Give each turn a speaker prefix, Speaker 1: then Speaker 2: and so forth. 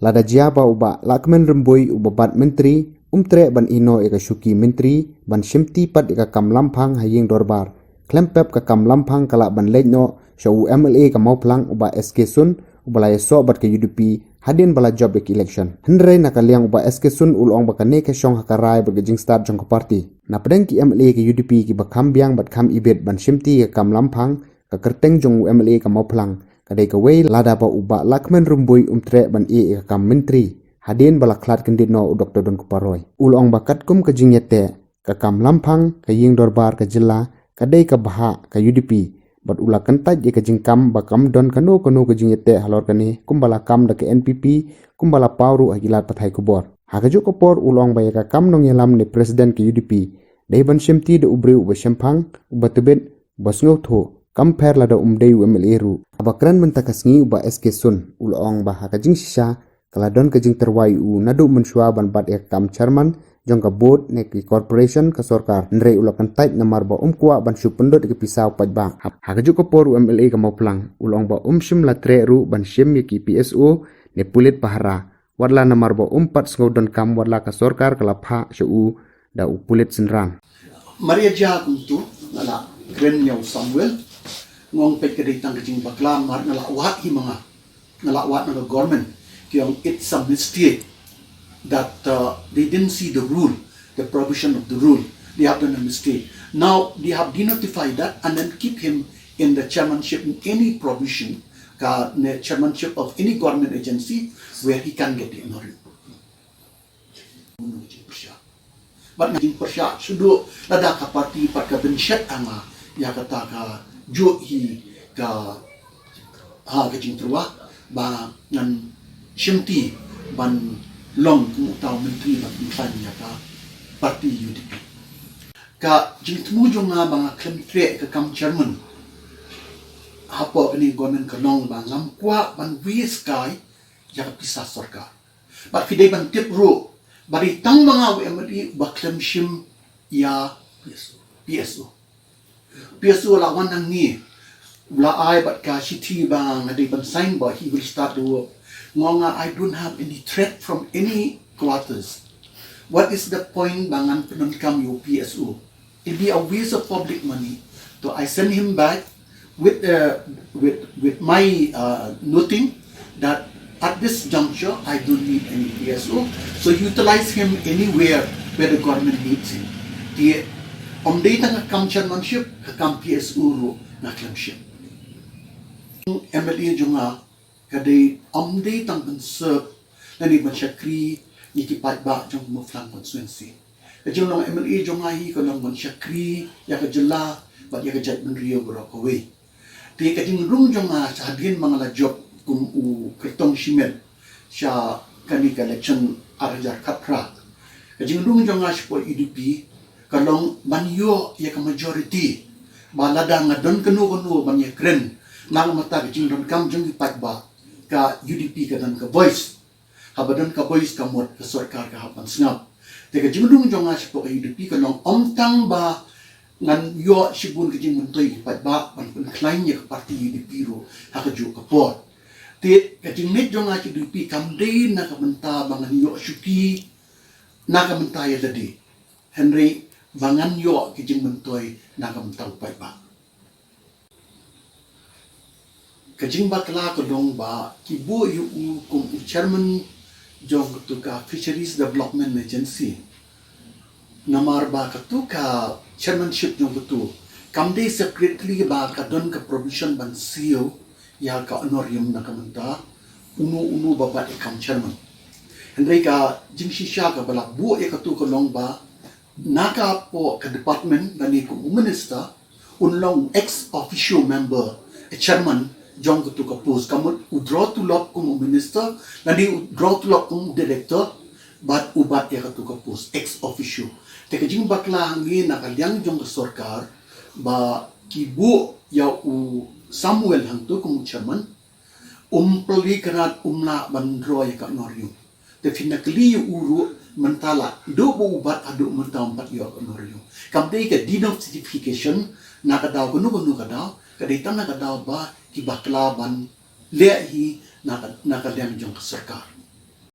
Speaker 1: lada jiaba uba lakmen rembui uba bat menteri umtre ban ino eka syuki menteri ban shimti pat eka kam lampang haying dorbar klempep ka kam lampang kala ban lejno syau MLA ka mau plang uba SK Sun uba la so bat ke UDP hadin bala job ek election hendrai nakaliang uba SK Sun ulong bakane ke syong hakarai bergejing start jong ka party na pedeng ki MLA ke UDP ki bakam biang bat kam ibet ban shimti ka kam lampang ka kerteng jong MLA ka mau plang kadai ka wei lada ba uba lakmen rumbui umtre ban ka kam menteri hadin bala klat kendit no Dr. Don Kuparoy ulong bakat kum ke jingyete ka kam lampang ka ying dorbar ka jilla kadai ka baha ka UDP bat ula kentaj ka jingkam bakam don kanu ke jingyete halor kani kumbala kam da ke NPP kumbala pauru agilat pathai kubor hakajo kopor ulong ba ka kam nong yalam ni presiden ke UDP dai ban shimti de ubri uba shempang uba tebet basngau tho kamper lada umdei MLA ru abakran mentakasngi uba SK Sun ulong bah kajing sisa kaladon kajing terwai u nadu mensyua ban bat kam chairman jong ka board ne ki corporation ka sorkar nrei ulakan tait namar ba kwa ban supendot ke pisau pajba hakaju ko por MLA ka mau plang ulong ba shim la tre ru ban shim ki PSO ne pulit pahara warla namar ba pat sngodon kam warla ka sorkar kala pha shu da pulit senrang
Speaker 2: Maria Jahat tu nala kren yang Samuel ngong pek ke ditang kejing bakla mar nala wat hi mga nala wat na government yung it's a mistake that they didn't see the rule, the provision of the rule. They have done a mistake. Now they have denotified that and then keep him in the chairmanship in any provision, the chairmanship of any government agency where he can get the honorary. But naging persya sudo lada ka party pat ka bensyat anga ya kata ka jo hi ka ha kajing truwa ba ngan shimti ban long tau menteri ban tanya ka parti UDP ka jingtmu jonga bang klem tre ka kam chairman hapo ni government ka long bang ngam kwa ban wis kai ya ka pisah sarkar but fidei ban tip ro bari tang mga WMD baklem shim ya PSO lawan nang ni la ai bat ka city bang adi ban sign ba he will start the work ngonga I don't have any threat from any quarters. What is the point bangan penunkam yo PSO? It'll be a waste of public money. So I send him back with my noting that at this juncture I don't need any PSO. So utilize him anywhere where the government needs him. The data nga kam chairmanship kam PSO ro na chairmanship. MLA junga kadai amdei tang serve nani ban syakri yikipat ba jong muflang constituency kajong long MLA jong ai ko long ban syakri ya ka jela ba ya ka jat ban rio bro ko we ti kajing rung jong sa hadin mangala job kum u kertong shimen sya kani ka election arajar kapra kajing rung jong sport UDP kalong ban yo ya ka majority ba lada ngadon kanu ban ya kren nang mata kajing don kam jong ipat ba ka UDP ka dan ka voice habadan ka voice ka mot ka sarkar ka hapan snap teka jimdung jonga sipo ka UDP ka long omtang ba ngan yo sibun ka jing muntoy pat ba pan klain ya ka parti UDP ro hakaju ka pot te ka jingmet jonga ki UDP kamde na ka menta bangan yo syuki na ka menta ya dadi Henry bangan yo ki jing muntoy na ka menta pat ba kajing bakla ko dong ba kibo yu kum chairman jong tu ka fisheries development agency namar ba ka tu ka chairmanship jong tu kamde secretary ba ka don ka provision ban CEO ya ka honorarium na kamanta unu ba kam chairman hendai ka jing shisha ka bala bu e ka tu ko long ba naka po ka department bani ko minister unlong ex officio member chairman jong tu ka post kamu draw to lock kum minister nadi draw to lock kum director but ubat ya tu ka post ex officio te ka jing bakla hangi na kalyang jong sarkar ba kibu ya u Samuel hang tu kum chairman peli kanat umla bandro ya ka norium te finakli uru mentala do ubat adu mentam pat ya ka norium kamde ka denotification na kadaw kuno kadaw kadai tanah kadaw ba ki bakla ban lehi na kalyang jong sarkar